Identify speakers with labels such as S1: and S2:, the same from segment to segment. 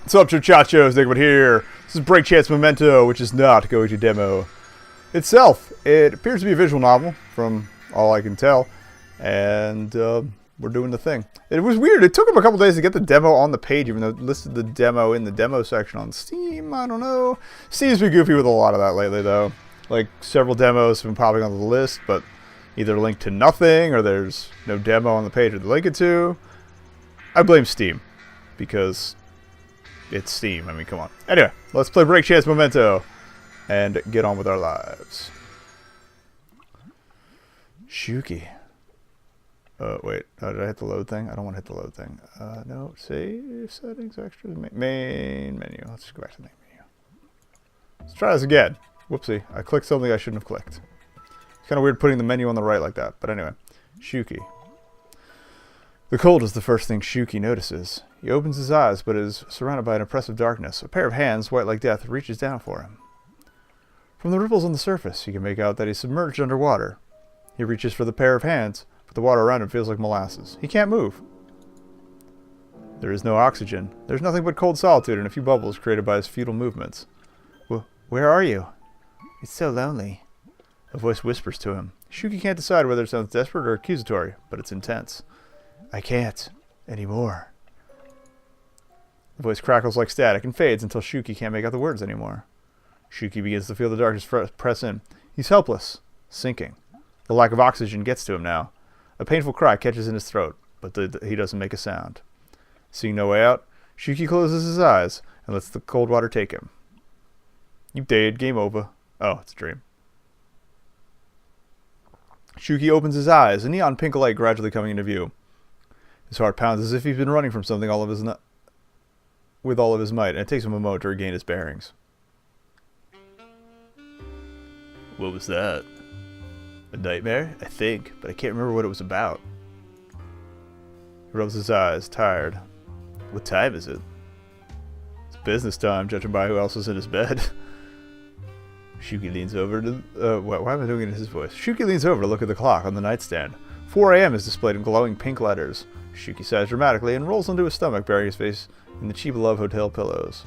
S1: What's up, muchachos? Nick here. This is Break Chance Memento, which is not going to demo itself. It appears to be a visual novel, from all I can tell, and we're doing the thing. It was weird. It took them a couple days to get the demo on the page, even though it listed the demo in the demo section on Steam. I don't know. Steam's been goofy with a lot of that lately, though. Like, several demos have been popping on the list, but either linked to nothing, or there's no demo on the page to link it to. I blame Steam, because it's Steam. I mean, come on. Anyway, let's play Break Chance Memento and get on with our lives. Shuki. Wait. Did I hit the load thing? I don't want to hit the load thing. No. Save settings, extras, main menu. Let's just go back to the main menu. Let's try this again. Whoopsie. I clicked something I shouldn't have clicked. It's kind of weird putting the menu on the right like that. But anyway. Shuki. The cold is the first thing Shuki notices. He opens his eyes, but is surrounded by an oppressive darkness. A pair of hands, white like death, reaches down for him. From the ripples on the surface, he can make out that he's submerged underwater. He reaches for the pair of hands, but the water around him feels like molasses. He can't move. There is no oxygen. There's nothing but cold solitude and a few bubbles created by his futile movements. Where are you? It's so lonely. A voice whispers to him. Shuki can't decide whether it sounds desperate or accusatory, but it's intense. I can't anymore. The voice crackles like static and fades until Shuki can't make out the words anymore. Shuki begins to feel the darkness press in. He's helpless, sinking. The lack of oxygen gets to him now. A painful cry catches in his throat, but he doesn't make a sound. Seeing no way out, Shuki closes his eyes and lets the cold water take him. You dead. Game over. Oh, it's a dream. Shuki opens his eyes, a neon pink light gradually coming into view. His heart pounds as if he's been running from something with all of his might, and it takes him a moment to regain his bearings. What was that? A nightmare? I think, but I can't remember what it was about. He rubs his eyes, tired. What time is it? It's business time, judging by who else is in his bed. Shuki leans over to... why am I doing it in his voice? Shuki leans over to look at the clock on the nightstand. 4 a.m. is displayed in glowing pink letters. Shuki sighs dramatically and rolls onto his stomach, burying his face in the cheap Love Hotel pillows.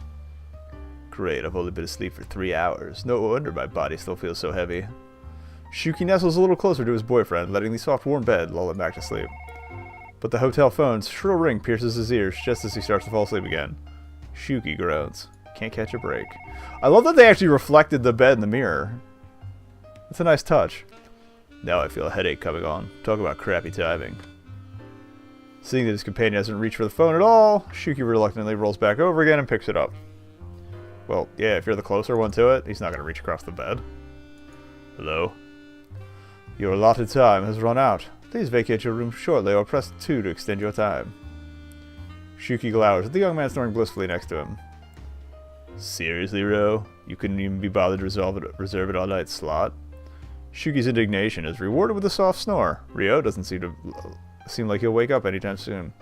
S1: Great, I've only been asleep for 3 hours. No wonder my body still feels so heavy. Shuki nestles a little closer to his boyfriend, letting the soft warm bed lull him back to sleep. But the hotel phone's shrill ring pierces his ears just as he starts to fall asleep again. Shuki groans. Can't catch a break. I love that they actually reflected the bed in the mirror. It's a nice touch. Now I feel a headache coming on. Talk about crappy timing. Seeing that his companion hasn't reached for the phone at all, Shuki reluctantly rolls back over again and picks it up. Well, yeah, if you're the closer one to it, he's not going to reach across the bed. Hello? Your allotted time has run out. Please vacate your room shortly or press 2 to extend your time. Shuki glowers at the young man snoring blissfully next to him. Seriously, Ro? You couldn't even be bothered to reserve an all-night slot? Shuki's indignation is rewarded with a soft snore. Ryo doesn't seem like he'll wake up anytime soon.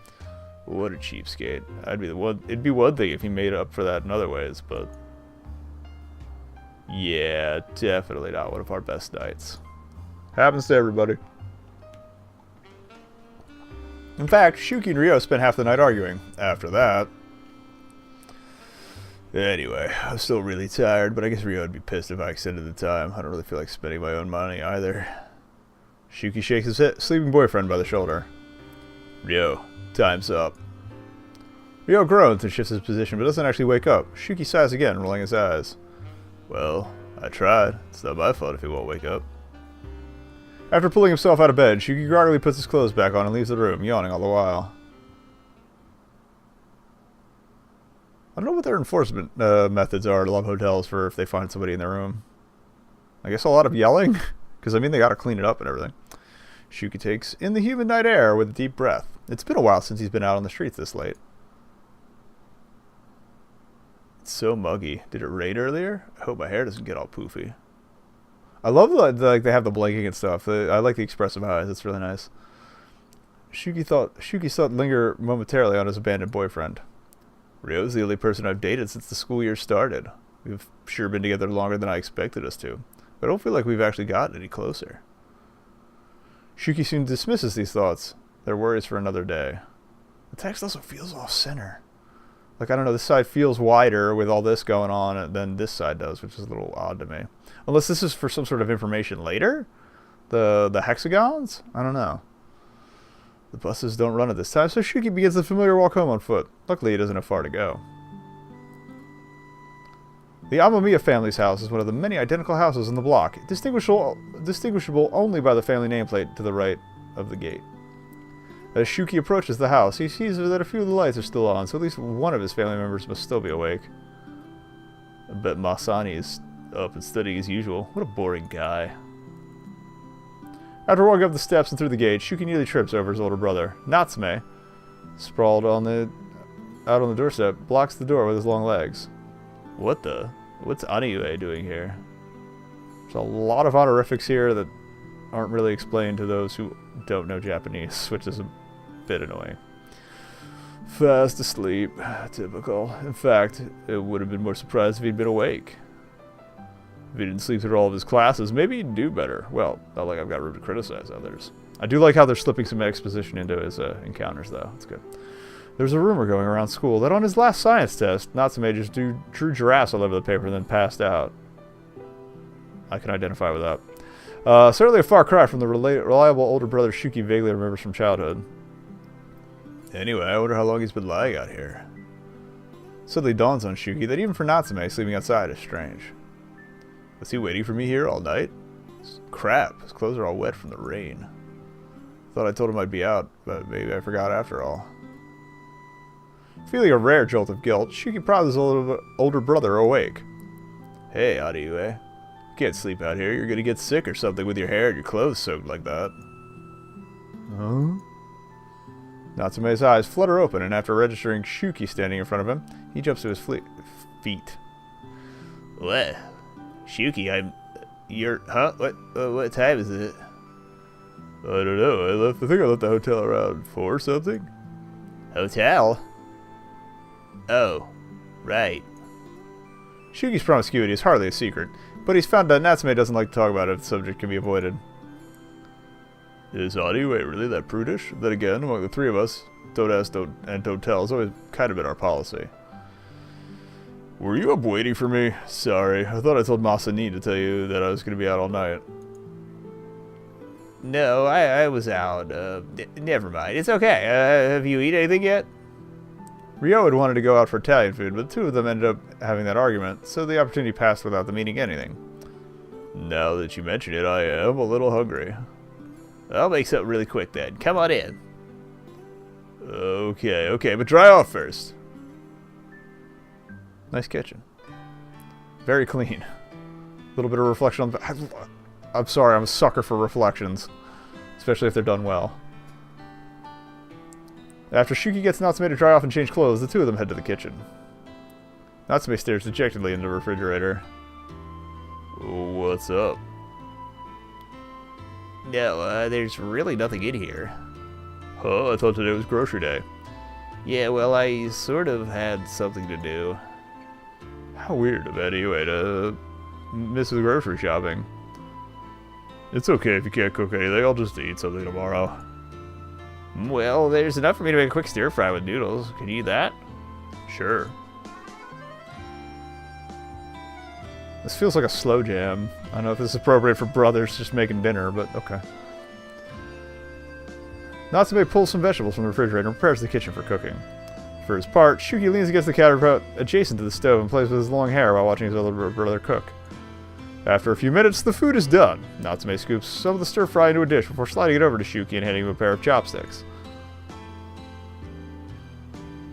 S1: What a cheapskate. It'd be one thing if he made up for that in other ways, but... yeah, definitely not one of our best nights. Happens to everybody. In fact, Shuki and Ryo spent half the night arguing. After that... Anyway, I'm still really tired, but I guess Ryo would be pissed if I extended the time. I don't really feel like spending my own money either. Shuki shakes his sleeping boyfriend by the shoulder. Ryo, time's up. Ryo groans and shifts his position, but doesn't actually wake up. Shuki sighs again, rolling his eyes. Well, I tried. It's not my fault if he won't wake up. After pulling himself out of bed, Shuki groggily puts his clothes back on and leaves the room, yawning all the while. I don't know what their enforcement methods are at Love Hotels for if they find somebody in their room. I guess a lot of yelling? Because, I mean, they gotta clean it up and everything. Shuki takes in the humid night air with a deep breath. It's been a while since he's been out on the streets this late. It's so muggy. Did it rain earlier? I hope my hair doesn't get all poofy. I love like they have the blinking and stuff. I like the expressive eyes. It's really nice. Shuki's thought linger momentarily on his abandoned boyfriend. Ryo's the only person I've dated since the school year started. We've sure been together longer than I expected us to. But I don't feel like we've actually gotten any closer. Shuki soon dismisses these thoughts. Their worries for another day. The text also feels off-center. Like, I don't know, this side feels wider with all this going on than this side does, which is a little odd to me. Unless this is for some sort of information later? The hexagons? I don't know. The buses don't run at this time, so Shuki begins the familiar walk home on foot. Luckily, he doesn't have far to go. The Amamiya family's house is one of the many identical houses in the block, distinguishable only by the family nameplate to the right of the gate. As Shuki approaches the house, he sees that a few of the lights are still on, so at least one of his family members must still be awake. I bet Masani is up and studying as usual. What a boring guy. After walking up the steps and through the gate, Shuki nearly trips over his older brother. Natsume, sprawled out on the doorstep, blocks the door with his long legs. What's Aniue doing here? There's a lot of honorifics here that aren't really explained to those who don't know Japanese, which is a bit annoying. Fast asleep. Typical. In fact, it would have been more surprised if he'd been awake. If he didn't sleep through all of his classes, maybe he'd do better. Well, not like I've got room to criticize others. I do like how they're slipping some exposition into his encounters, though. It's good. There's a rumor going around school that on his last science test, Natsume just drew giraffes all over the paper and then passed out. I can identify with that. Certainly a far cry from the reliable older brother Shuki vaguely remembers from childhood. Anyway, I wonder how long he's been lying out here. Suddenly dawns on Shuki that even for Natsume, sleeping outside is strange. Was he waiting for me here all night? Crap, his clothes are all wet from the rain. Thought I told him I'd be out, but maybe I forgot after all. Feeling a rare jolt of guilt, Shuki prods his older brother awake. Hey, Ariue. You can't sleep out here. You're gonna get sick or something with your hair and your clothes soaked like that. Huh? Natsume's eyes flutter open, and after registering Shuki standing in front of him, he jumps to his feet. What? Shuki, huh? What time is it? I don't know. I think I left the hotel around 4 or something. Hotel? Oh, right. Shuki's promiscuity is hardly a secret, but he's found that Natsume doesn't like to talk about it if the subject can be avoided. Is Aniue really that prudish? Then again, among the three of us, don't ask and don't tell has always kind of been our policy. Were you up waiting for me? Sorry, I thought I told Masani to tell you that I was going to be out all night. No, I was out. Never mind. It's okay. Have you eaten anything yet? Ryo had wanted to go out for Italian food, but the two of them ended up having that argument, so the opportunity passed without them eating anything. Now that you mention it, I am a little hungry. I'll make something really quick then. Come on in. Okay, but dry off first. Nice kitchen. Very clean. A little bit of reflection on the... I'm sorry, I'm a sucker for reflections. Especially if they're done well. After Shuki gets Natsume to dry off and change clothes, the two of them head to the kitchen. Natsume stares dejectedly into the refrigerator. What's up? No, there's really nothing in here. Huh? I thought today was grocery day. Yeah, well, I sort of had something to do. How weird of Aniue to miss the grocery shopping. It's okay if you can't cook anything, I'll just eat something tomorrow. Well, there's enough for me to make a quick stir fry with noodles. Can you eat that? Sure. This feels like a slow jam. I don't know if this is appropriate for brothers just making dinner, but okay. Natsume pulls some vegetables from the refrigerator and prepares the kitchen for cooking. For his part, Shuki leans against the countertop adjacent to the stove and plays with his long hair while watching his older brother cook. After a few minutes, the food is done. Natsume scoops some of the stir-fry into a dish before sliding it over to Shuki and handing him a pair of chopsticks.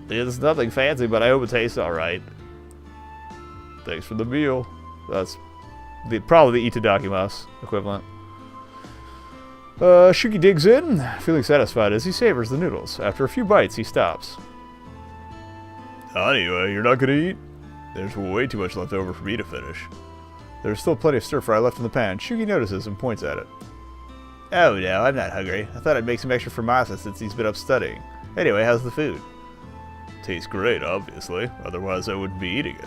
S1: It's nothing fancy, but I hope it tastes alright. Thanks for the meal. That's probably the itadakimasu equivalent. Shuki digs in, feeling satisfied as he savors the noodles. After a few bites, he stops. Anyway, you're not gonna eat? There's way too much left over for me to finish. There's still plenty of stir-fry left in the pan. Shuki notices and points at it. Oh no, I'm not hungry. I thought I'd make some extra for Masa since he's been up studying. Anyway, how's the food? Tastes great, obviously. Otherwise I wouldn't be eating it.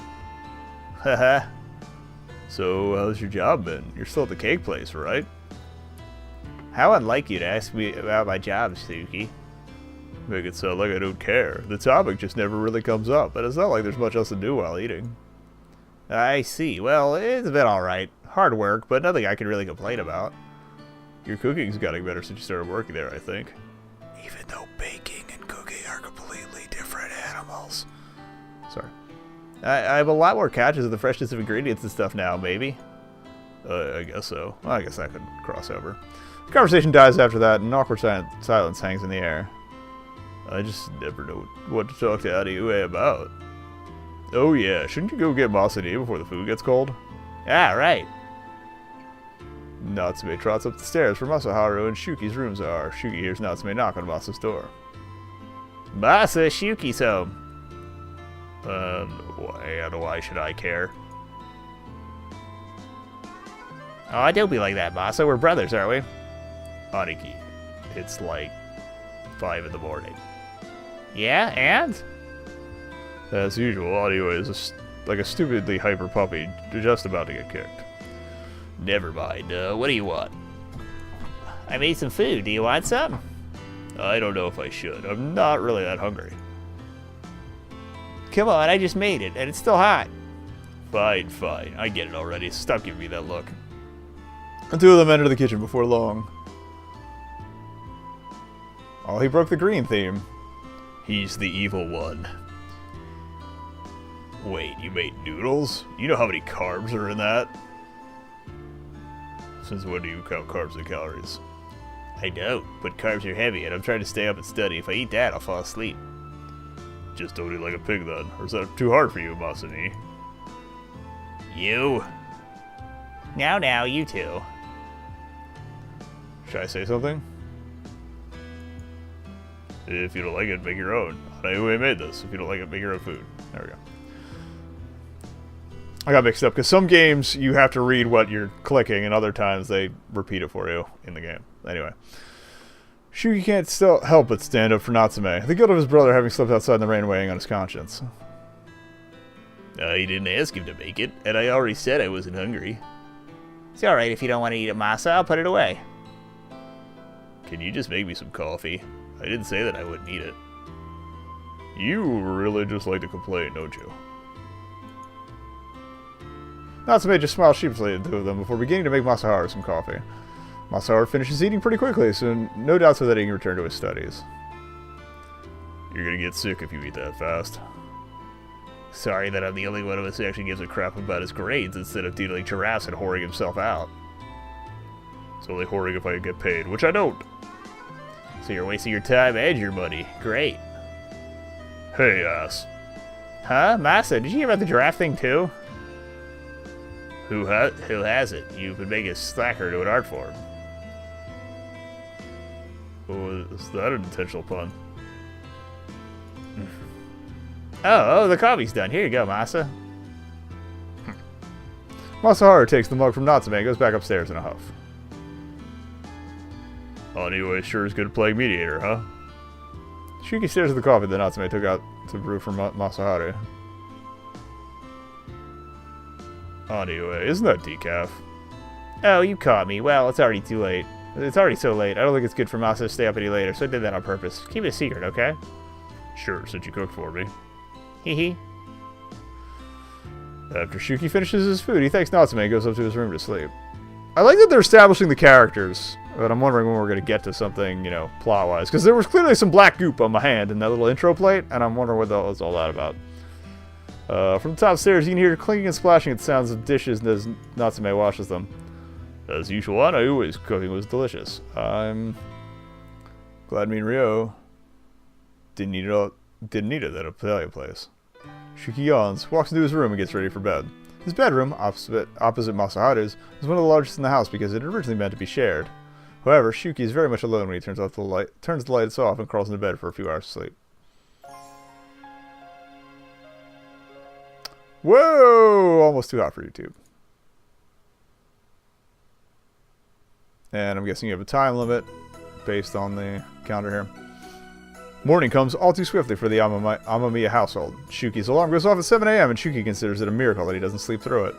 S1: Haha. So, how's your job been? You're still at the cake place, right? How unlike you to ask me about my job, Shuki. Make it sound like I don't care. The topic just never really comes up, and it's not like there's much else to do while eating. I see. Well, it's been alright. Hard work, but nothing I can really complain about. Your cooking's gotten better since you started working there, I think. Even though baking and cooking are completely different animals. Sorry. I have a lot more catches of the freshness of ingredients and stuff now, maybe. I guess so. Well, I guess that could cross over. The conversation dies after that, and an awkward silence hangs in the air. I just never know what to talk to Adiue about. Oh yeah, shouldn't you go get Masani before the food gets cold? Ah, right. Natsume trots up the stairs where Masaharu and Shuki's rooms are. Shuki hears Natsume knock on Masa's door. Masa, Shuki's home. Why should I care? Oh, don't be like that, Masa. We're brothers, aren't we? Aniki, it's like 5 in the morning. Yeah, and? As usual, Aniki is like a stupidly hyper puppy just about to get kicked. Never mind. What do you want? I made some food. Do you want some? I don't know if I should. I'm not really that hungry. Come on, I just made it, and it's still hot. Fine, fine. I get it already. Stop giving me that look. The two of them enter the kitchen before long. Oh, he broke the green theme. He's the evil one. Wait, you made noodles? You know how many carbs are in that? Since when do you count carbs and calories? I don't, but carbs are heavy, and I'm trying to stay up and study. If I eat that, I'll fall asleep. Just don't eat like a pig then, or is that too hard for you, Masani? You? Now, you two. Should I say something? If you don't like it, make your own. I know who made this. If you don't like it, make your own food. There we go. I got mixed up, because some games you have to read what you're clicking, and other times they repeat it for you in the game. Anyway. Shuki can't still help but stand up for Natsume. The guilt of his brother having slept outside in the rain weighing on his conscience. I didn't ask him to make it, and I already said I wasn't hungry. It's alright if you don't want to eat it, Masa. I'll put it away. Can you just make me some coffee? I didn't say that I wouldn't eat it. You really just like to complain, don't you? Natsume just smiled sheepishly at the two of them before beginning to make Masaharu some coffee. Masaharu finishes eating pretty quickly, so no doubt so that he can return to his studies. You're gonna get sick if you eat that fast. Sorry that I'm the only one of us who actually gives a crap about his grades instead of dealing giraffes and whoring himself out. It's only whoring if I get paid, which I don't. So you're wasting your time and your money. Great. Hey, ass. Huh? Masa, did you hear about the giraffe thing too? Who hasn't? You've been making a slacker to an art form. Oh, is that an intentional pun? Oh, the coffee's done. Here you go, Masa. Masaharu takes the mug from Natsume and goes back upstairs in a huff. Anyway, sure is good at playing mediator, huh? Shuki stares at the coffee that Natsume took out to brew for Masaharu. Anyway, isn't that decaf? Oh, you caught me. Well, it's already too late. It's already so late. I don't think it's good for Masa to stay up any later, so I did that on purpose. Keep it a secret, okay? Sure, since you cooked for me. Hee. After Shuki finishes his food, he thanks Natsume and goes up to his room to sleep. I like that they're establishing the characters, but I'm wondering when we're going to get to something, you know, plot-wise. Because there was clearly some black goop on my hand in that little intro plate, and I'm wondering what that was all that about. From the top stairs, you can hear clinking and splashing at the sounds of dishes as Natsume washes them. As usual, Anayue's cooking was delicious. I'm glad me and Ryo didn't eat it at a Italian place. Shuki yawns, walks into his room, and gets ready for bed. His bedroom, opposite Masaharu's, is one of the largest in the house because it had originally meant to be shared. However, Shuki is very much alone when he turns the lights off and crawls into bed for a few hours of sleep. Whoa! Almost too hot for YouTube. And I'm guessing you have a time limit based on the calendar here. Morning comes all too swiftly for the Amamiya household. Shuki's alarm goes off at 7 a.m. and Shuki considers it a miracle that he doesn't sleep through it.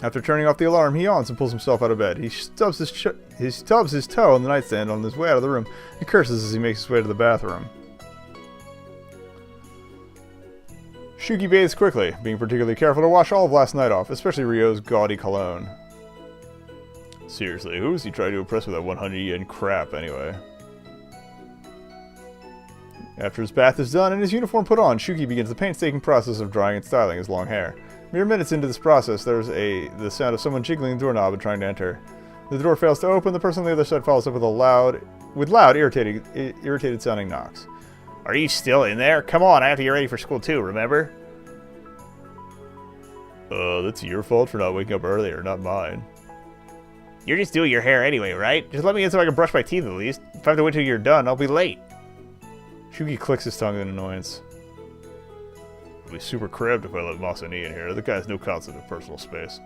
S1: After turning off the alarm, he yawns and pulls himself out of bed. He stubs his toe on the nightstand on his way out of the room and curses as he makes his way to the bathroom. Shuki bathes quickly, being particularly careful to wash all of last night off, especially Ryo's gaudy cologne. Seriously, who was he trying to impress with that 100 yen crap anyway? After his bath is done and his uniform put on, Shuki begins the painstaking process of drying and styling his long hair. Mere minutes into this process, there's the sound of someone jiggling the doorknob and trying to enter. The door fails to open, the person on the other side follows up with loud, irritated sounding knocks. Are you still in there? Come on, I have to get ready for school too, remember? That's your fault for not waking up earlier, not mine. You're just doing your hair anyway, right? Just let me in so I can brush my teeth at least. If I have to wait till you're done, I'll be late. Shuki clicks his tongue in annoyance. I'll be super cramped if I let Masani in here. The guy has no concept of personal space.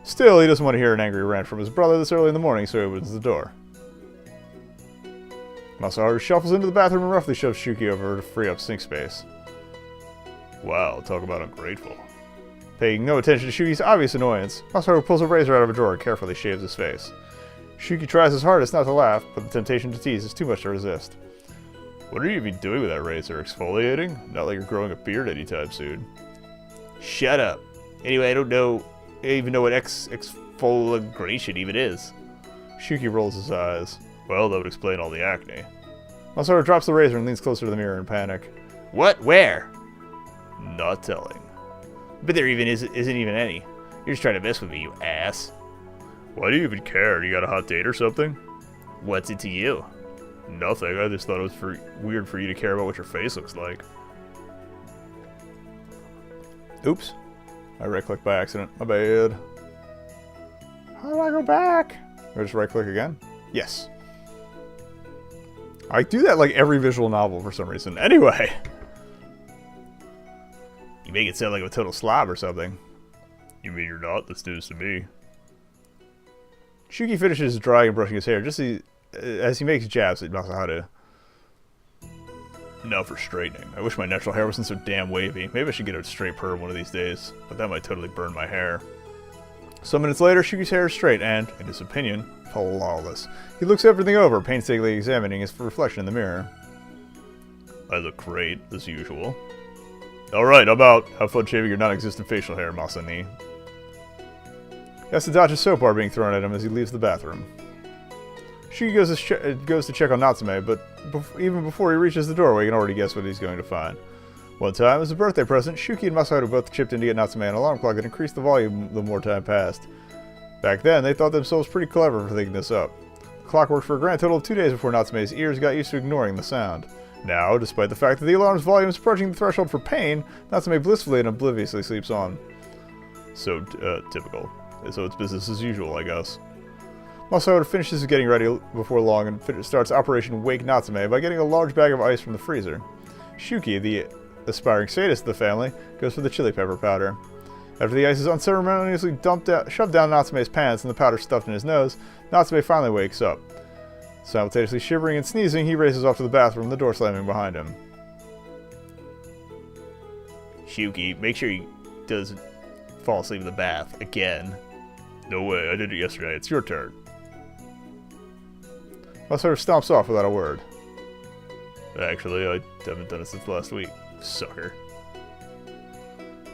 S1: Still, he doesn't want to hear an angry rant from his brother this early in the morning, so he opens the door. Masaharu shuffles into the bathroom and roughly shoves Shuki over to free up sink space. Wow, talk about ungrateful. Paying no attention to Shuki's obvious annoyance, Masaharu pulls a razor out of a drawer and carefully shaves his face. Shuki tries his hardest not to laugh, but the temptation to tease is too much to resist. What are you even doing with that razor? Exfoliating? Not like you're growing a beard anytime soon. Shut up. Anyway, I don't even know what exfoliation even is. Shuki rolls his eyes. Well, that would explain all the acne. Masaharu drops the razor and leans closer to the mirror in panic. What? Where? Not telling. But there isn't even any. You're just trying to mess with me, you ass. Why do you even care? You got a hot date or something? What's it to you? Nothing. I just thought it was weird for you to care about what your face looks like. Oops. I right-clicked by accident. My bad. How do I go back? Or just right-click again? Yes. I do that like every visual novel for some reason. Anyway. You make it sound like I'm a total slob or something. You mean you're not? That's news to me. Shuki finishes drying and brushing his hair just as he makes jabs at Masaharu. Now for straightening. I wish my natural hair wasn't so damn wavy. Maybe I should get a straight perm one of these days, but that might totally burn my hair. Some minutes later, Shuki's hair is straight and, in his opinion, flawless. He looks everything over, painstakingly examining his reflection in the mirror. I look great, as usual. Alright, I'm out. Have fun shaving your non-existent facial hair, Masani. He has to dodge a soap bar being thrown at him as he leaves the bathroom. Shuki goes to check on Natsume, but even before he reaches the doorway, he can already guess what he's going to find. One time, as a birthday present, Shuki and Masaharu both chipped in to get Natsume an alarm clock that increased the volume the more time passed. Back then, they thought themselves pretty clever for thinking this up. The clock worked for a grand total of 2 days before Natsume's ears got used to ignoring the sound. Now, despite the fact that the alarm's volume is approaching the threshold for pain, Natsume blissfully and obliviously sleeps on. So, typical. So it's business as usual, I guess. Masaharu finishes getting ready before long and starts Operation Wake Natsume by getting a large bag of ice from the freezer. Shuki, the aspiring sadist of the family, goes for the chili pepper powder. After the ice is unceremoniously shoved down Natsume's pants and the powder stuffed in his nose, Natsume finally wakes up. Simultaneously shivering and sneezing, he races off to the bathroom, the door slamming behind him. Shuki, make sure he doesn't fall asleep in the bath again. No way, I did it yesterday. It's your turn. Masaharu stomps off without a word. Actually, I haven't done it since last week. Sucker.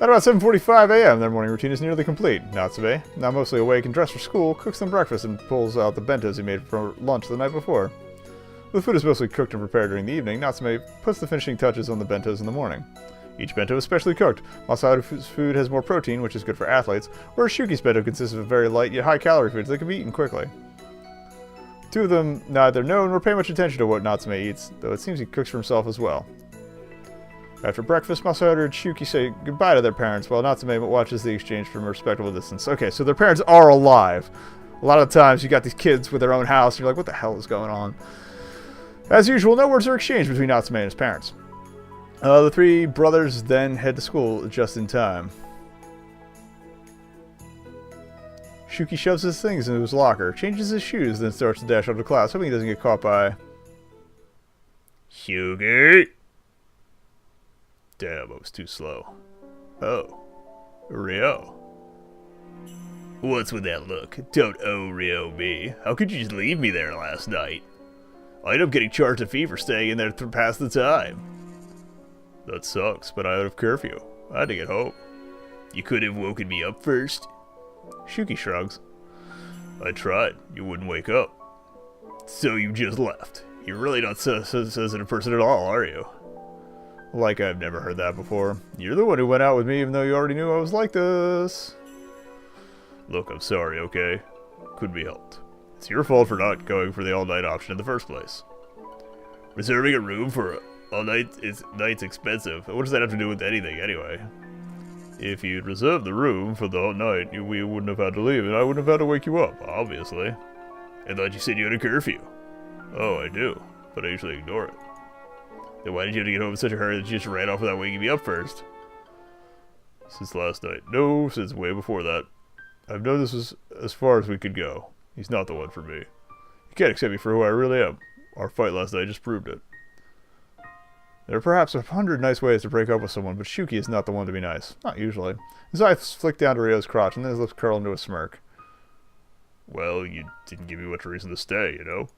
S1: At about 7:45 a.m., their morning routine is nearly complete. Natsume, now mostly awake and dressed for school, cooks them breakfast and pulls out the bentos he made for lunch the night before. The food is mostly cooked and prepared during the evening. Natsume puts the finishing touches on the bentos in the morning. Each bento is specially cooked. Masaharu's food has more protein, which is good for athletes, whereas Shuki's bento consists of very light yet high-calorie foods that can be eaten quickly. Two of them neither know nor pay much attention to what Natsume eats, though it seems he cooks for himself as well. After breakfast, Masaharu and Shuki say goodbye to their parents, while Natsume watches the exchange from a respectable distance. Okay, so their parents are alive. A lot of times you got these kids with their own house, and you're like, what the hell is going on? As usual, no words are exchanged between Natsume and his parents. The three brothers then head to school just in time. Shuki shoves his things into his locker, changes his shoes, then starts to dash out of class, hoping he doesn't get caught by... Shuki! Damn, I was too slow. Oh. Ryo. What's with that look? Don't Rio me. How could you just leave me there last night? I ended up getting charged a fee for staying in there past the time. That sucks, but I out of curfew. I had to get home. You could have woken me up first. Shuki shrugs. I tried. You wouldn't wake up. So you just left. You're really not a sensitive person at all, are you? Like I've never heard that before. You're the one who went out with me even though you already knew I was like this. Look, I'm sorry, okay? Couldn't be helped. It's your fault for not going for the all-night option in the first place. Reserving a room for all night's expensive. What does that have to do with anything, anyway? If you'd reserved the room for the whole night, we wouldn't have had to leave, and I wouldn't have had to wake you up, obviously. I thought you said you had a curfew. Oh, I do, but I usually ignore it. Then why did you have to get home in such a hurry that you just ran off without waking me up first? Since last night. No, since way before that. I've known this was as far as we could go. He's not the one for me. You can't accept me for who I really am. Our fight last night just proved it. There are perhaps 100 nice ways to break up with someone, but Shuki is not the one to be nice. Not usually. His eyes flick down to Ryo's crotch, and then his lips curl into a smirk. Well, you didn't give me much reason to stay, you know?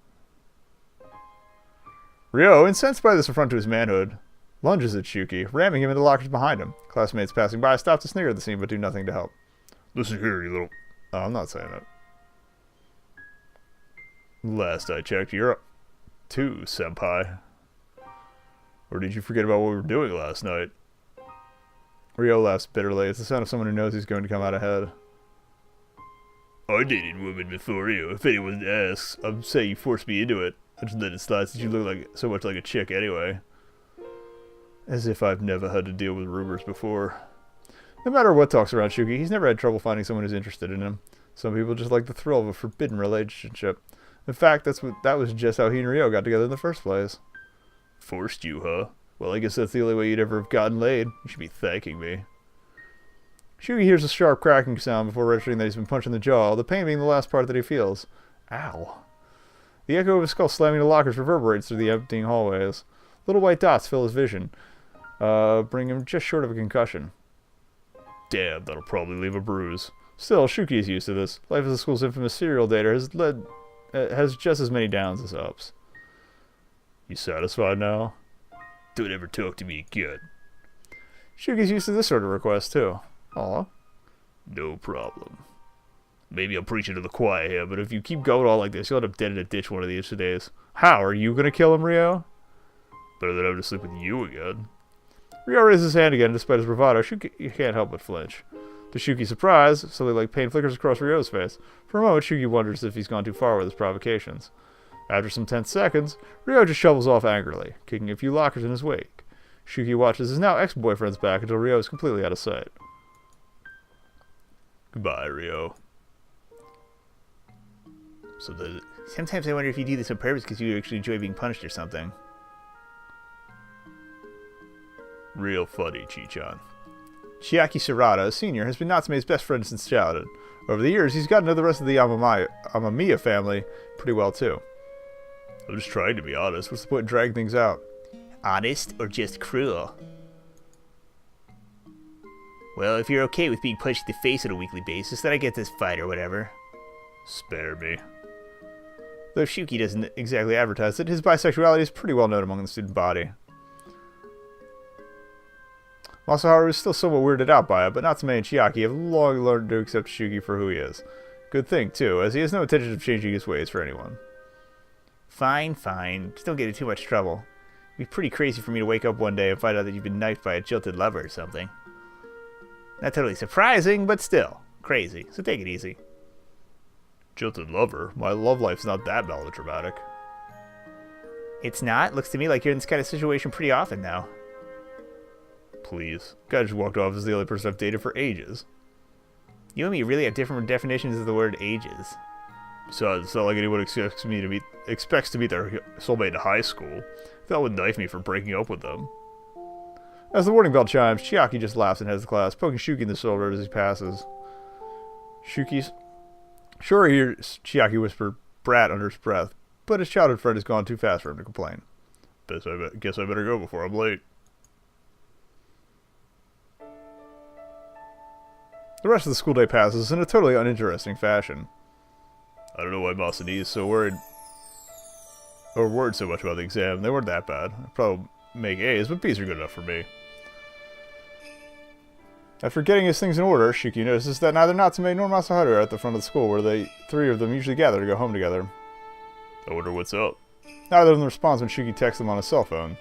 S1: Ryo, incensed by this affront to his manhood, lunges at Shuki, ramming him into lockers behind him. Classmates passing by stop to sneer at the scene, but do nothing to help. Listen here, you little... Oh, I'm not saying it. Last I checked, you're up too, senpai. Or did you forget about what we were doing last night? Ryo laughs bitterly. It's the sound of someone who knows he's going to come out ahead. I dated women before you. If anyone asks, I'd say you forced me into it. I just let it slide since you look like so much like a chick anyway. As if I've never had to deal with rumors before. No matter what talks around Shuki, he's never had trouble finding someone who's interested in him. Some people just like the thrill of a forbidden relationship. In fact, that was just how he and Ryo got together in the first place. Forced you, huh? Well, I guess that's the only way you'd ever have gotten laid. You should be thanking me. Shuki hears a sharp cracking sound before registering that he's been punched in the jaw, the pain being the last part that he feels. Ow. The echo of his skull slamming the lockers reverberates through the emptying hallways. Little white dots fill his vision, bring him just short of a concussion. Damn, that'll probably leave a bruise. Still, Shuki is used to this. Life as the school's infamous serial dater has just as many downs as ups. You satisfied now? Don't ever talk to me again. Shuki's used to this sort of request, too. Aw. No problem. Maybe I'm preaching to the choir here, but if you keep going on like this, you'll end up dead in a ditch one of these days. How? Are you gonna kill him, Ryo? Better than having to sleep with you again. Ryo raises his hand again, despite his bravado. Shuki can't help but flinch. To Shuki's surprise, something like pain flickers across Ryo's face. For a moment, Shuki wonders if he's gone too far with his provocations. After some tense seconds, Ryo just shovels off angrily, kicking a few lockers in his wake. Shuki watches his now ex-boyfriend's back until Ryo is completely out of sight. Goodbye, Ryo. Sometimes I wonder if you do this on purpose because you actually enjoy being punished or something. Real funny, Chi-chan. Chiaki Sarada, a senior, has been Natsume's best friend since childhood. Over the years, he's gotten to the rest of the Amamiya family pretty well, too. I'm just trying to be honest. What's the point in dragging things out? Honest or just cruel? Well, if you're okay with being punched in the face on a weekly basis, then I get this fight or whatever. Spare me. Though Shuki doesn't exactly advertise it, his bisexuality is pretty well known among the student body. Masaharu is still somewhat weirded out by it, but Natsume and Chiaki have long learned to accept Shuki for who he is. Good thing, too, as he has no intention of changing his ways for anyone. Fine, fine. Just don't get in too much trouble. It'd be pretty crazy for me to wake up one day and find out that you've been knifed by a jilted lover or something. Not totally surprising, but still. Crazy. So take it easy. Jilted lover? My love life's not that melodramatic. It's not? Looks to me like you're in this kind of situation pretty often now. Please. Guy just walked off as the only person I've dated for ages. You and me really have different definitions of the word ages. So it's not like anyone expects to meet their soulmate in high school. That would knife me for breaking up with them. As the warning bell chimes, Chiaki just laughs and heads to class, poking Shuki in the shoulder as he passes. Shuki's... Sure, he hears Chiaki whisper brat under his breath, but his childhood friend has gone too fast for him to complain. Guess I better go before I'm late. The rest of the school day passes in a totally uninteresting fashion. I don't know why Masani is so worried so much about the exam. They weren't that bad. I'd probably make A's, but B's are good enough for me. After getting his things in order, Shuki notices that neither Natsume nor Masaharu are at the front of the school where the three of them usually gather to go home together. I wonder what's up. Neither of them responds when Shuki texts them on his cell phone.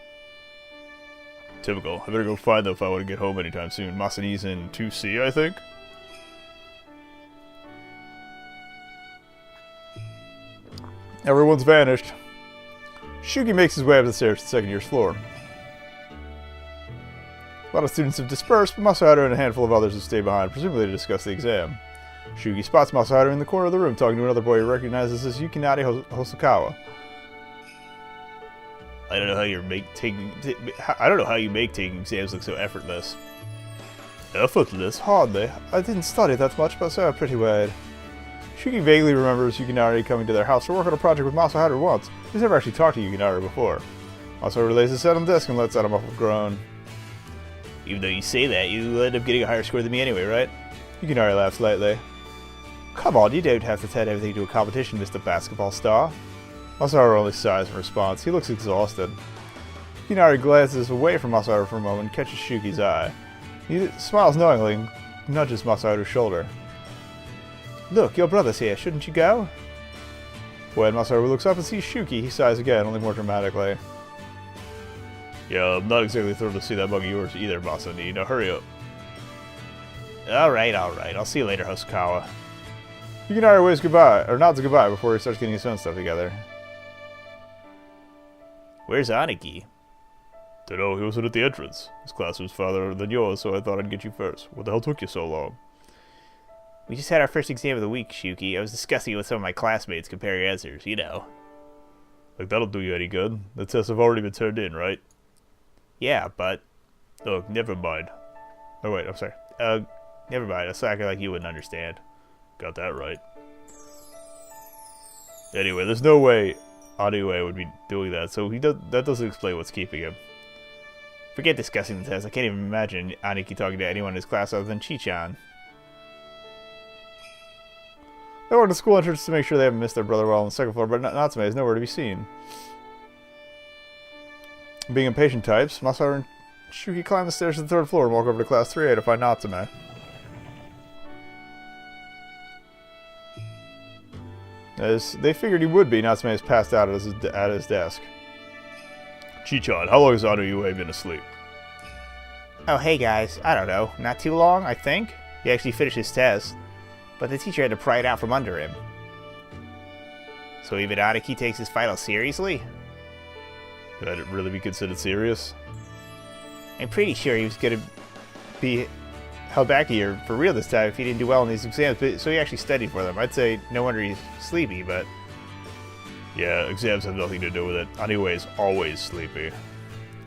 S1: Typical. I better go find them if I want to get home anytime soon. Masani's in 2C, I think? Everyone's vanished. Shuki makes his way up the stairs to the second year's floor. A lot of students have dispersed, but Masaharu and a handful of others have stayed behind, presumably to discuss the exam. Shuki spots Masaharu in the corner of the room talking to another boy he recognizes as Yukinari Hosokawa. I don't know how you make taking exams look so effortless. Effortless? Hardly. I didn't study that much, but so pretty well. Shuki vaguely remembers Yukinari coming to their house to work on a project with Masaharu once. He's never actually talked to Yukinari before. Masaharu lays his head on the desk and lets out a muffled groan. Even though you say that, you end up getting a higher score than me anyway, right? Yukinari laughs lightly. Come on, you don't have to turn everything to a competition, Mr. Basketball Star. Masaharu only sighs in response. He looks exhausted. Yukinari glances away from Masaharu for a moment and catches Shuki's eye. He smiles knowingly and nudges Masaharu's shoulder. Look, your brother's here. Shouldn't you go? When Masaharu looks up and sees Shuki, he sighs again, only more dramatically. Yeah, I'm not exactly thrilled to see that mug of yours either, Masani. Now hurry up. Alright. I'll see you later, Hosokawa. Yukinari waves goodbye, or nods goodbye before he starts getting his own stuff together. Where's Aniki? Dunno, he wasn't at the entrance. His class was farther than yours, so I thought I'd get you first. What the hell took you so long? We just had our first exam of the week, Shuki. I was discussing it with some of my classmates, comparing answers, you know. Like, that'll do you any good. The tests have already been turned in, right? Yeah, but... Look, never mind. Oh, wait, I'm sorry. Never mind. A slacker like you wouldn't understand. Got that right. Anyway, there's no way Aniue would be doing that, so that doesn't explain what's keeping him. Forget discussing the test. I can't even imagine Aniki talking to anyone in his class other than Chi-chan. They walk to school entrance to make sure they haven't missed their brother while on the second floor, but Natsume is nowhere to be seen. Being impatient types, Masaharu and Shuki climb the stairs to the third floor and walk over to class 3A to find Natsume. As they figured he would be, Natsume is passed out at his desk. Chi-chan, how long has Aniue been asleep? Oh, hey guys, I don't know. Not too long, I think. He actually finished his test, but the teacher had to pry it out from under him. So even Aniki takes his final seriously? Could that really be considered serious? I'm pretty sure he was going to be held back a year for real this time if he didn't do well in these exams, but, so he actually studied for them. I'd say no wonder he's sleepy, but... Yeah, exams have nothing to do with it. Aniue is always sleepy.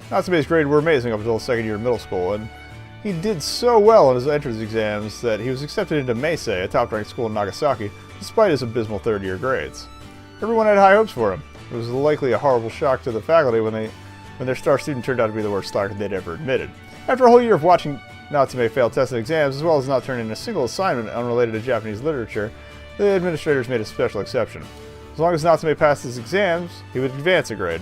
S1: Natsume's grades were amazing up until the second year of middle school, and he did so well on his entrance exams that he was accepted into Meisei, a top-ranked school in Nagasaki, despite his abysmal third-year grades. Everyone had high hopes for him. It was likely a horrible shock to the faculty when their star student turned out to be the worst slacker they'd ever admitted. After a whole year of watching Natsume fail tests and exams, as well as not turning in a single assignment unrelated to Japanese literature, the administrators made a special exception. As long as Natsume passed his exams, he would advance a grade.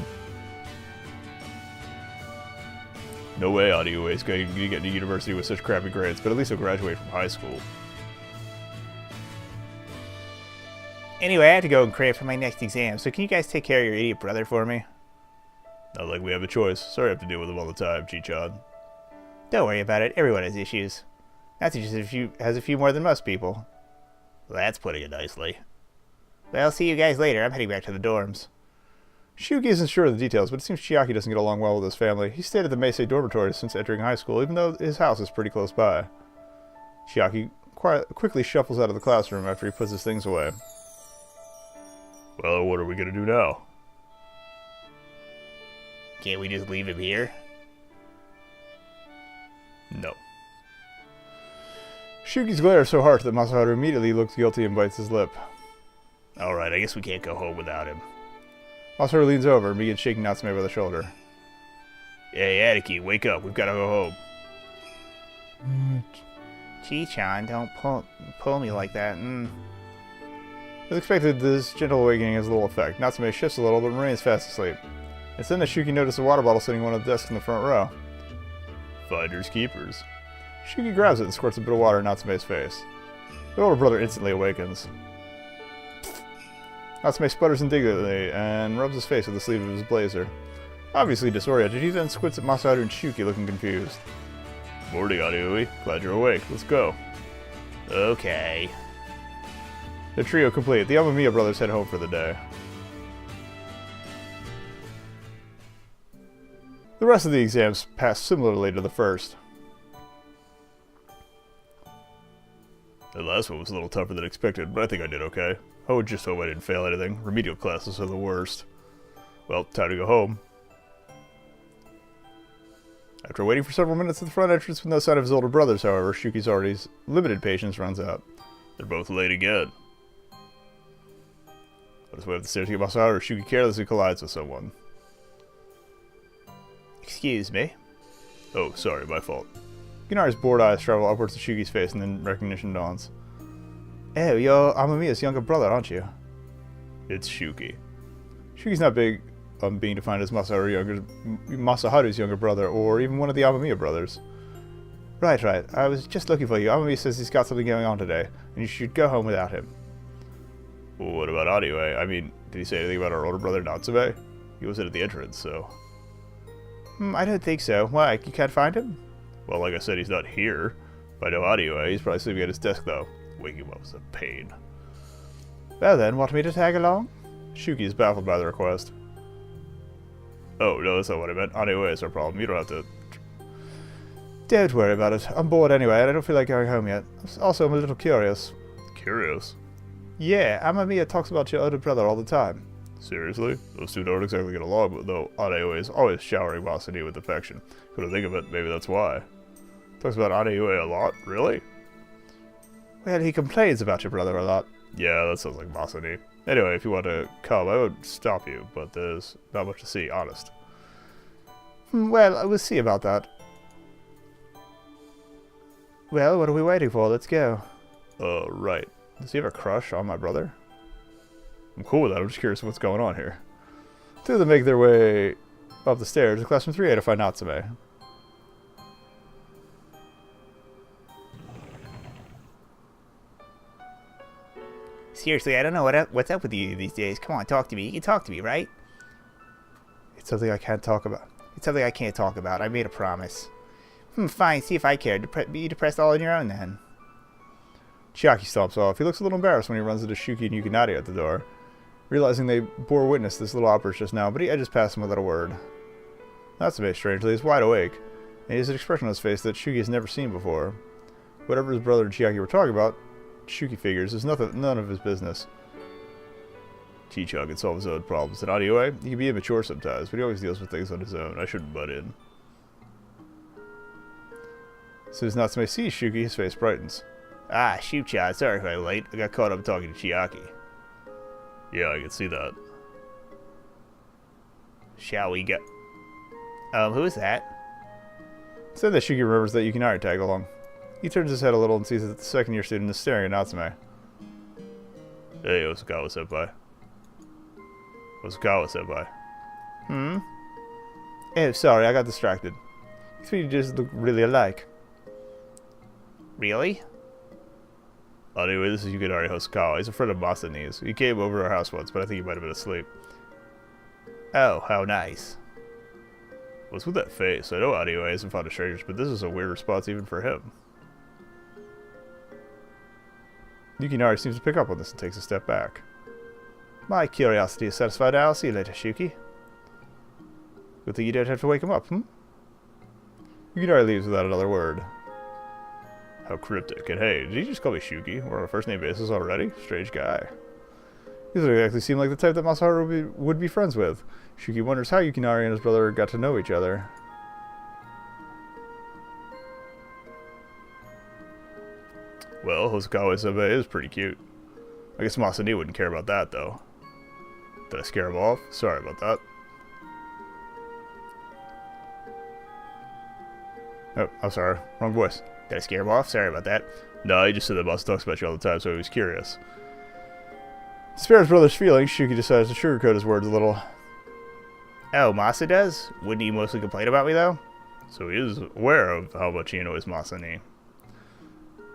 S1: No way Aniue is going to get into university with such crappy grades, but at least he'll graduate from high school. Anyway, I have to go and crave for my next exam, so can you guys take care of your idiot brother for me? Not like we have a choice. Sorry I have to deal with him all the time, Chi-chan. Don't worry about it. Everyone has issues. Natsu just has a few more than most people. Well, that's putting it nicely. Well, I'll see you guys later. I'm heading back to the dorms. Shuki isn't sure of the details, but it seems Chiaki doesn't get along well with his family. He stayed at the Meisei dormitory since entering high school, even though his house is pretty close by. Chiaki quickly shuffles out of the classroom after he puts his things away. Well, what are we going to do now? Can't we just leave him here? No. Shuki's glare is so harsh that Masaharu immediately looks guilty and bites his lip. Alright, I guess we can't go home without him. Masaharu leans over and begins shaking Natsume by the shoulder. Hey, Aniki, wake up. We've got to go home.
S2: Chi-chan, don't pull me like that.
S1: As expected, this gentle awakening has little effect. Natsume shifts a little, but remains fast asleep. It's then that Shuki notices a water bottle sitting on one of the desks in the front row. Finders keepers. Shuki grabs it and squirts a bit of water in Natsume's face. The older brother instantly awakens. Natsume sputters indignantly and rubs his face with the sleeve of his blazer. Obviously disoriented, he then squints at Masaharu and Shuki, looking confused. Morning, Arioi. Glad you're awake. Let's go.
S2: Okay.
S1: The trio complete. The Amamiya brothers head home for the day. The rest of the exams passed similarly to the first. The last one was a little tougher than expected, but I think I did okay. I would just hope I didn't fail anything. Remedial classes are the worst. Well, time to go home. After waiting for several minutes at the front entrance with no sign of his older brothers, however, Shuki's already limited patience runs out. They're both late again. On his way up the stairs to get Masaharu, Shuki carelessly collides with someone.
S2: Excuse me.
S1: Oh, sorry, my fault. Yukinari's bored eyes travel upwards to Shuki's face, and then recognition dawns.
S2: Oh, you're Amamiya's younger brother, aren't you?
S1: It's Shuki. Shuki's not big on being defined as Masaharu's younger brother, or even one of the Amamiya brothers.
S2: Right. I was just looking for you. Amamiya says he's got something going on today, and you should go home without him.
S1: Well, what about Arioi? I mean, did he say anything about our older brother Natsume? He wasn't at the entrance, so...
S2: I don't think so. Why, you can't find him?
S1: Well, like I said, he's not here. If I know Arioi, he's probably sleeping at his desk, though. Waking him up is a pain.
S2: Well then, want me to tag along?
S1: Shuki is baffled by the request. Oh, no, that's not what I meant. Arioi is our problem. You don't have to...
S2: Don't worry about it. I'm bored anyway, and I don't feel like going home yet. Also, I'm a little curious.
S1: Curious?
S2: Yeah, Amamiya talks about your older brother all the time.
S1: Seriously? Those two don't exactly get along, but though Arioi is always showering Masani with affection. Come to think of it, maybe that's why. Talks about Arioi a lot? Really?
S2: Well, he complains about your brother a lot.
S1: Yeah, that sounds like Masani. Anyway, if you want to come, I would stop you, but there's not much to see, honest.
S2: Well, we'll see about that. Well, what are we waiting for? Let's go.
S1: Right. Does he have a crush on my brother? I'm cool with that. I'm just curious what's going on here. Two of them make their way up the stairs to classroom 3A to find Natsume.
S2: Seriously, I don't know what's up with you these days. Come on, talk to me. You can talk to me, right?
S1: It's something I can't talk about.
S2: It's something I can't talk about. I made a promise. Fine. See if I care. Be depressed all on your own, then.
S1: Chiaki stomps off. He looks a little embarrassed when he runs into Shuki and Yukinari at the door, realizing they bore witness to this little outburst just now, but he edges past him without a word. Natsume, strangely, is wide awake, and he has an expression on his face that Shuki has never seen before. Whatever his brother and Chiaki were talking about, Shuki figures, is none of his business. Chichak can solve his own problems, and Arioi, he can be immature sometimes, but he always deals with things on his own. I shouldn't butt in. As soon as Natsume sees Shuki, his face brightens.
S2: Ah, shoot, Chad. Sorry if I'm late. I got caught up talking to Chiaki.
S1: Yeah, I can see that.
S2: Shall we go? Who is that?
S1: Instead that Shuki remembers that Yukinari tagged along. He turns his head a little and sees that the second-year student is staring at Natsume. Hey, Osakawa-senpai. Osakawa-senpai.
S2: Oh, sorry, I got distracted.
S1: You three just look really alike.
S2: Really?
S1: Anyway, this is Yukinari Hosokawa. He's a friend of Masani's. He came over to our house once, but I think he might have been asleep.
S2: Oh, how nice.
S1: What's with that face? I know Anyway isn't fond of strangers, but this is a weird response even for him. Yukinari seems to pick up on this and takes a step back.
S2: My curiosity is satisfied now. I'll see you later, Shuki.
S1: Good thing you don't have to wake him up, Yukinari leaves without another word. How cryptic. And hey, did he just call me Shuki? We're on a first-name basis already? Strange guy. He doesn't exactly seem like the type that Masaharu would be friends with. Shuki wonders how Yukinari and his brother got to know each other. Well, Hosokawa-senpai is pretty cute. I guess Masani wouldn't care about that, though. Did I scare him off? Sorry about that. Oh, I'm sorry. Wrong voice. Did I scare him off? Sorry about that. No, he just said that Masa talks about you all the time, so he was curious.
S2: To spare his brother's feelings, Shuki decides to sugarcoat his words a little.
S1: Oh, Masa does? Wouldn't he mostly complain about me, though? So he is aware of how much he annoys Masa and he.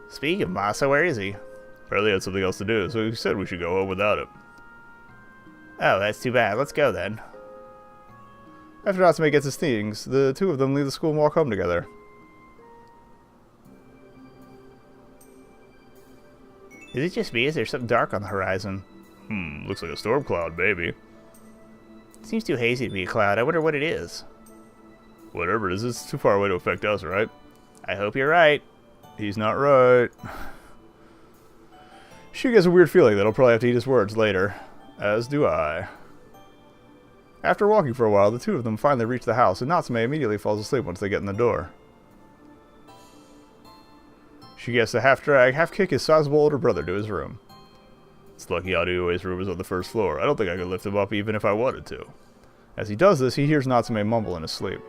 S1: Speaking of Masa, where is he?
S2: Apparently had something else to do, so he said we should go home without him.
S1: Oh, that's too bad. Let's go, then.
S2: After Natsume gets his things, the two of them leave the school and walk home together.
S1: Is it just me? Is there something dark on the horizon?
S2: Looks like a storm cloud, maybe.
S1: It seems too hazy to be a cloud. I wonder what it is.
S2: Whatever it is, it's too far away to affect us, right?
S1: I hope you're right.
S2: He's not right. Shuki has a weird feeling that he'll probably have to eat his words later. As do I. After walking for a while, the two of them finally reach the house, and Natsume immediately falls asleep once they get in the door. She gets to half-drag, half-kick his sizable older brother to his room. It's lucky Adiue's room is on the first floor. I don't think I could lift him up even if I wanted to. As he does this, he hears Natsume mumble in his sleep.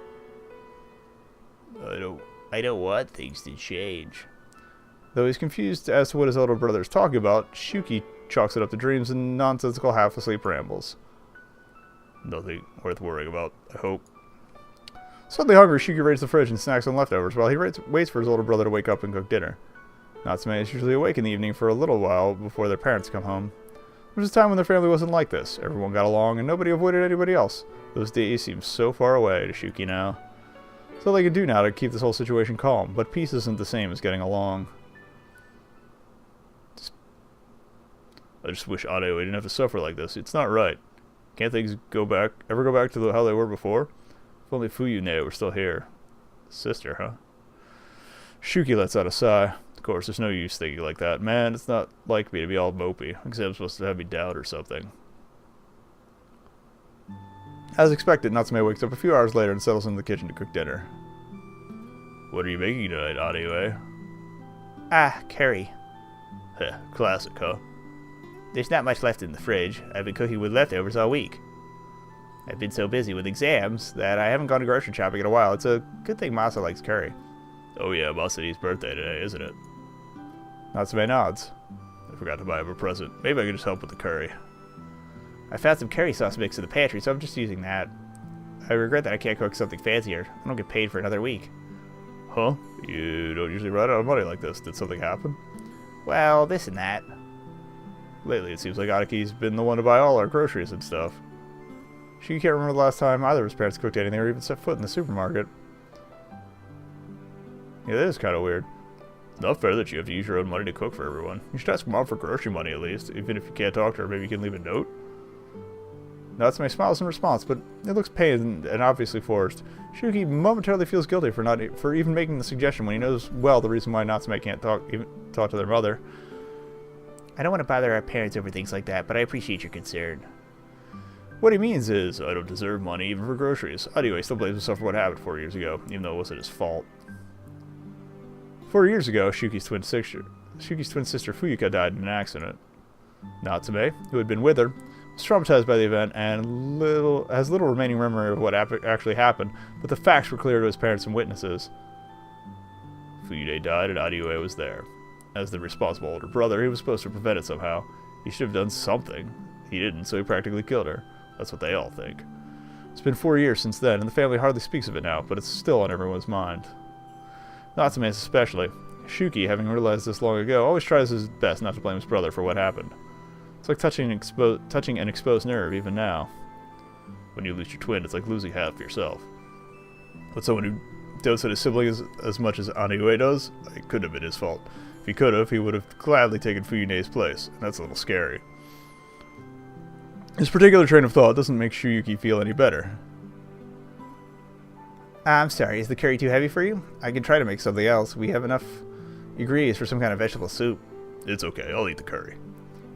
S1: I don't want things to change.
S2: Though he's confused as to what his older brother is talking about, Shuki chalks it up to dreams and nonsensical half-asleep rambles. Nothing worth worrying about, I hope. Suddenly hungry, Shuki raids the fridge and snacks on leftovers while he waits for his older brother to wake up and cook dinner. Natsume is usually awake in the evening for a little while before their parents come home. There was a time when their family wasn't like this. Everyone got along and nobody avoided anybody else. Those days seem so far away to Shuki now. It's all they can do now to keep this whole situation calm, but peace isn't the same as getting along. I just wish Adeo didn't have to suffer like this. It's not right. Can't things ever go back to how they were before? If only Fuyune were still here. Sister, huh? Shuki lets out a sigh. Of course, there's no use thinking like that. Man, it's not like me to be all mopey. Exam's supposed to have me down or something. As expected, Natsume wakes up a few hours later and settles into the kitchen to cook dinner. What are you making tonight, Adeo?
S1: Curry.
S2: Heh, classic, huh?
S1: There's not much left in the fridge. I've been cooking with leftovers all week. I've been so busy with exams that I haven't gone to grocery shopping in a while. It's a good thing Masa likes curry.
S2: Oh yeah, Masa's birthday today, isn't it? Natsume nods. I forgot to buy him a present. Maybe I could just help with the curry.
S1: I found some curry sauce mix in the pantry, so I'm just using that. I regret that I can't cook something fancier. I don't get paid for another week.
S2: Huh? You don't usually run out of money like this. Did something happen?
S1: Well, this and that.
S2: Lately, it seems like Anaki's been the one to buy all our groceries and stuff. She can't remember the last time either of his parents cooked anything or even set foot in the supermarket. Yeah, that is kind of weird. It's not fair that you have to use your own money to cook for everyone. You should ask Mom for grocery money at least. Even if you can't talk to her, maybe you can leave a note. Natsume smiles in response, but it looks pained and obviously forced. Shuki momentarily feels guilty for even making the suggestion when he knows well the reason why Natsume can't talk to their mother.
S1: I don't want to bother our parents over things like that, but I appreciate your concern.
S2: What he means is, I don't deserve money even for groceries. Anyway, he still blames himself for what happened 4 years ago, even though it wasn't his fault. 4 years ago, Shuki's twin sister Fuyuka died in an accident. Natsume, who had been with her, was traumatized by the event and has little remaining memory of what actually happened, but the facts were clear to his parents and witnesses. Fuyude died and Adiue was there. As the responsible older brother, he was supposed to prevent it somehow. He should have done something. He didn't, so he practically killed her. That's what they all think. It's been 4 years since then, and the family hardly speaks of it now, but it's still on everyone's mind. Natsume especially. Shuki, having realized this long ago, always tries his best not to blame his brother for what happened. It's like touching an exposed nerve, even now. When you lose your twin, it's like losing half of yourself. But someone who dotes on his siblings as much as Aniue does, it couldn't have been his fault. If he could have, he would have gladly taken Fuyune's place, and that's a little scary. His particular train of thought doesn't make Shuyuki feel any better.
S1: I'm sorry, is the curry too heavy for you? I can try to make something else. We have enough ingredients for some kind of vegetable soup.
S2: It's okay, I'll eat the curry.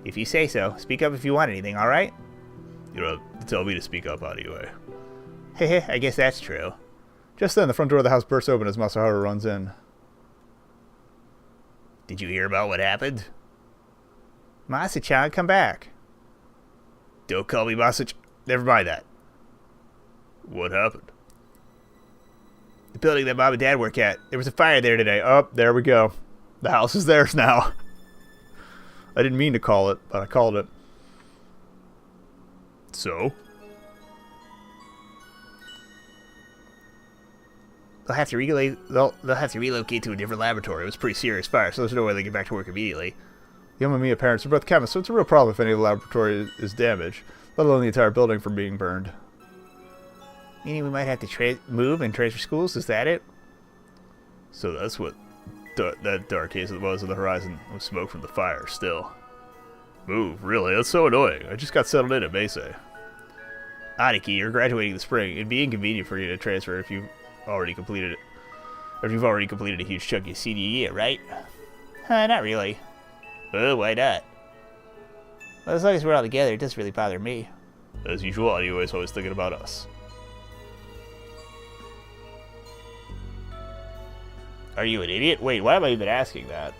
S1: If you say so. Speak up if you want anything, alright?
S2: You don't have to tell me to speak up anyway.
S1: Heh, I guess that's true.
S2: Just then, the front door of the house bursts open as Masaharu runs in.
S1: Did you hear about what happened? Masa-chan, come back.
S2: Don't call me Masa-chan. Never mind that. What happened?
S1: The building that Mom and Dad work at. There was a fire there today. Oh, there we go. The house is theirs now. I didn't mean to call it, but I called it. So? They'll have to relocate to a different laboratory. It was a pretty serious fire, so there's no way they get back to work immediately. The and Mia parents are both chemists, so it's a real problem if any of the laboratory is damaged, let alone the entire building from being burned. Meaning we might have to move and transfer schools? Is that it? So that's what that dark haze that was on the horizon was smoke from the fire still. Move? Really? That's so annoying. I just got settled in at Mesa. Aniki, you're graduating this spring. It'd be inconvenient for you to transfer if you've already completed it. Or if you've already completed a huge chunk of your senior year, right? Not really. Why not? Well, as long as we're all together, it doesn't really bother me. As usual, anyways, always thinking about us. Are you an idiot? Wait, why am I even asking that?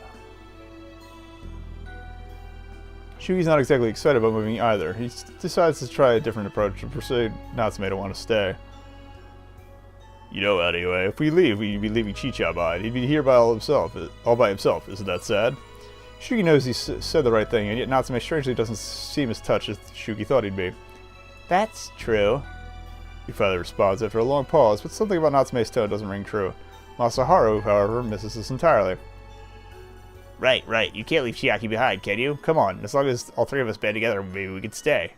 S1: Shugi's not exactly excited about moving either. He decides to try a different approach and persuade Natsume to want to stay. You know, anyway, if we leave, we'd be leaving Chicha behind. He'd be here by all by himself. Isn't that sad? Shugi knows he said the right thing, and yet Natsume strangely doesn't seem as touched as Shugi thought he'd be. That's true. He finally responds after a long pause, but something about Natsume's tone doesn't ring true. Masaharu, however, misses this entirely. Right. You can't leave Chiaki behind, can you? Come on, as long as all three of us band together, maybe we could stay.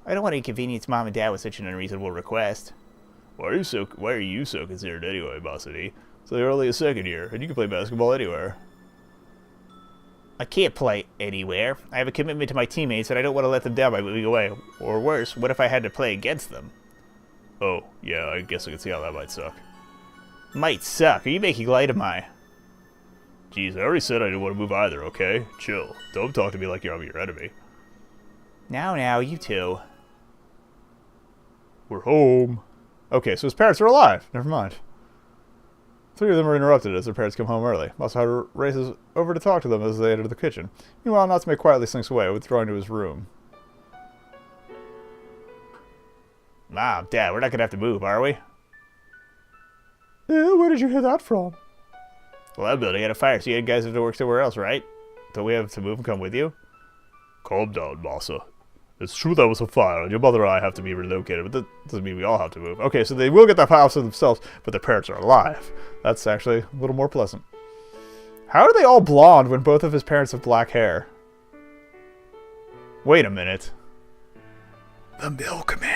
S1: I don't want to inconvenience Mom and Dad with such an unreasonable request. Why are you so considerate anyway, Masadi? So you're only a second year, and you can play basketball anywhere. I can't play anywhere. I have a commitment to my teammates, and I don't want to let them down by moving away. Or worse, what if I had to play against them? Oh, yeah, I guess I can see how that might suck. Might suck? Are you making light of my... Jeez, I already said I didn't want to move either, okay? Chill. Don't talk to me like I'm your enemy. Now, you two. We're home. Okay, so his parents are alive. Never mind. Three of them are interrupted as their parents come home early. Masaharu races over to talk to them as they enter the kitchen. Meanwhile, Natsume quietly slinks away, withdrawing to his room. Mom, Dad, we're not going to have to move, are we? Where did you hear that from? Well, that building had a fire, so you guys have to work somewhere else, right? Don't we have to move and come with you? Calm down, Masa. It's true that was a fire, and your mother and I have to be relocated, but that doesn't mean we all have to move. Okay, so they will get the house to themselves, but their parents are alive. That's actually a little more pleasant. How are they all blonde when both of his parents have black hair? Wait a minute. The Milkman.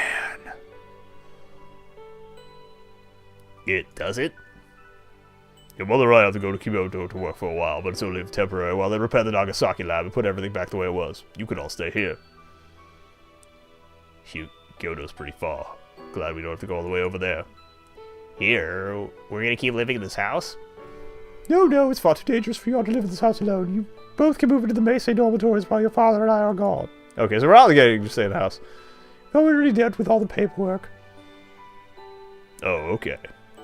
S1: It does it? Your mother and I have to go to Kyoto to work for a while, but it's only temporary while they repair the Nagasaki lab and put everything back the way it was. You could all stay here. Shoot, Kyoto's pretty far. Glad we don't have to go all the way over there. Here? We're gonna keep living in this house? No, it's far too dangerous for you all to live in this house alone. You both can move into the Meisei dormitories while your father and I are gone. Okay, so we're all getting to stay in the house. No, we already dealt with all the paperwork. Oh, okay.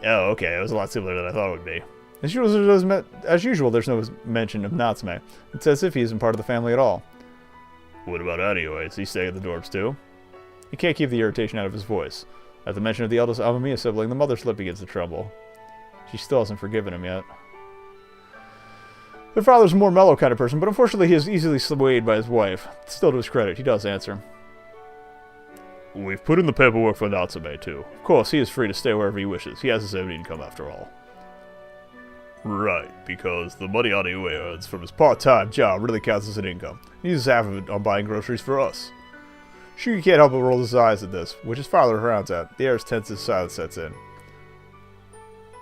S1: It was a lot simpler than I thought it would be. As usual, there's no mention of Natsume. It's as if he isn't part of the family at all. What about anyway? Is he staying at the dorms too? He can't keep the irritation out of his voice. At the mention of the eldest Amamiya sibling, the mother's lip begins to tremble. She still hasn't forgiven him yet. Their father's a more mellow kind of person, but unfortunately he is easily swayed by his wife. Still to his credit, he does answer. We've put in the paperwork for Natsume, too. Of course, he is free to stay wherever he wishes. He has his own income, after all. Right, because the money Aniue earns from his part-time job really counts as an income. He uses half of it on buying groceries for us. Shugi can't help but roll his eyes at this, which his father frowns at. The air's tense as silence sets in.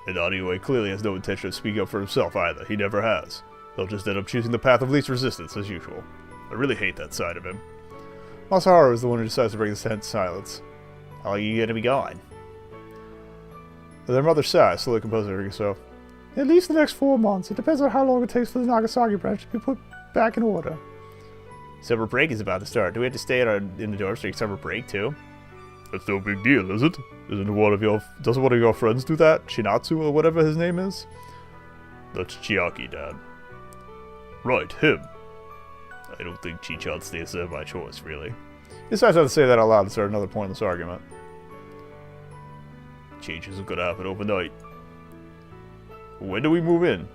S1: And Aniue clearly has no intention of speaking up for himself either. He never has. He'll just end up choosing the path of least resistance, as usual. I really hate that side of him. Masaharu is the one who decides to break the tense silence. How long are you gonna be gone? Their mother sighs, slowly composing herself. At least the next 4 months. It depends on how long it takes for the Nagasaki branch to be put back in order. Summer break is about to start. Do we have to stay in the dorms during summer break too? That's no big deal, is it? Doesn't one of your friends do that? Shinatsu or whatever his name is? That's Chiaki, Dad. Right, him. I don't think Chichan stays there by choice, really. He decides not to say that out loud and start another pointless argument. Change isn't gonna happen overnight.
S2: When do we move in?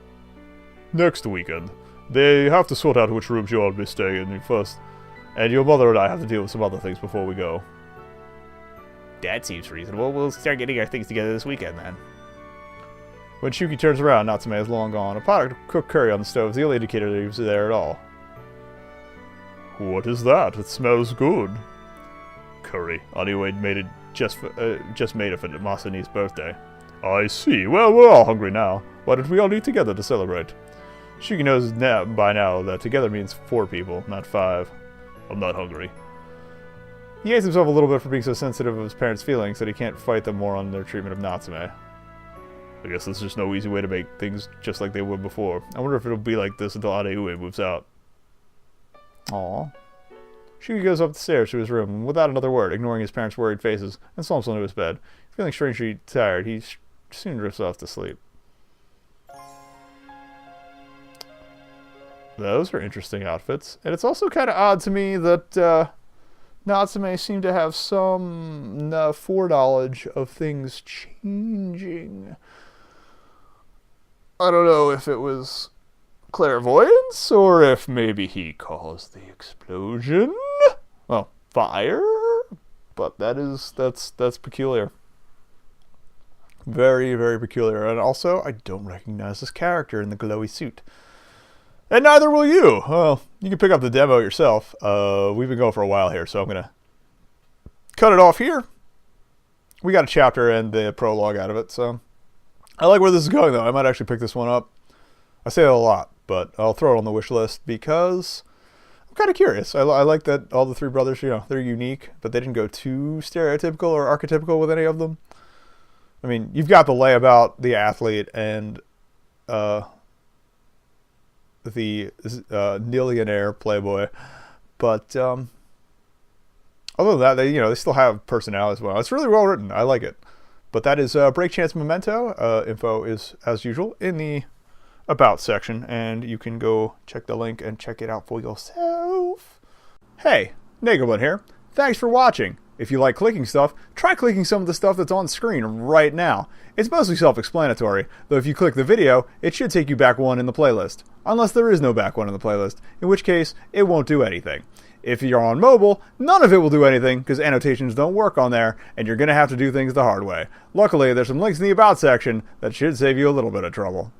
S2: Next weekend. They have to sort out which rooms you all will be staying in first. And your mother and I have to deal with some other things before we go.
S1: That seems reasonable. We'll start getting our things together this weekend, then.
S2: When Shuki turns around, Natsume is long gone. A pot of cooked curry on the stove is the only indicator that he was there at all. What is that? It smells good. Curry. Anyway, made it just made it for Masani's birthday. I see. Well, we're all hungry now. Why don't we all eat together to celebrate? Shuki knows by now that together means 4 people, not 5. I'm not hungry. He hates himself a little bit for being so sensitive of his parents' feelings that he can't fight them more on their treatment of Natsume. I guess there's just no easy way to make things just like they were before. I wonder if it'll be like this until Adeue moves out. Aww. Shuki goes up the stairs to his room, and without another word, ignoring his parents' worried faces, and slumps onto his bed. Feeling strangely tired, he soon drifts off to sleep. Those are interesting outfits. And it's also kind of odd to me that Natsume seemed to have some foreknowledge of things changing. I don't know if it was clairvoyance or if maybe he caused the explosion. Well, fire, but that's peculiar. Very, very peculiar. And also, I don't recognize this character in the glowy suit. And neither will you. Well, you can pick up the demo yourself. We've been going for a while here, so I'm going to cut it off here. We got a chapter and the prologue out of it, so I like where this is going, though. I might actually pick this one up. I say that a lot, but I'll throw it on the wish list because I'm kind of curious. I like that all the 3 brothers, they're unique, but they didn't go too stereotypical or archetypical with any of them. I mean, you've got the layabout, the athlete, and the millionaire playboy, but other than that, they still have personality as well. It's really well written. I like it. But that is Break Chance Memento. Info is as usual in the About section, and you can go check the link and check it out for yourself. Hey, Nagelman here. Thanks for watching. If you like clicking stuff, try clicking some of the stuff that's on screen right now. It's mostly self-explanatory, though if you click the video, it should take you back one in the playlist. Unless there is no back one in the playlist, in which case, it won't do anything. If you're on mobile, none of it will do anything, because annotations don't work on there, and you're going to have to do things the hard way. Luckily, there's some links in the About section that should save you a little bit of trouble.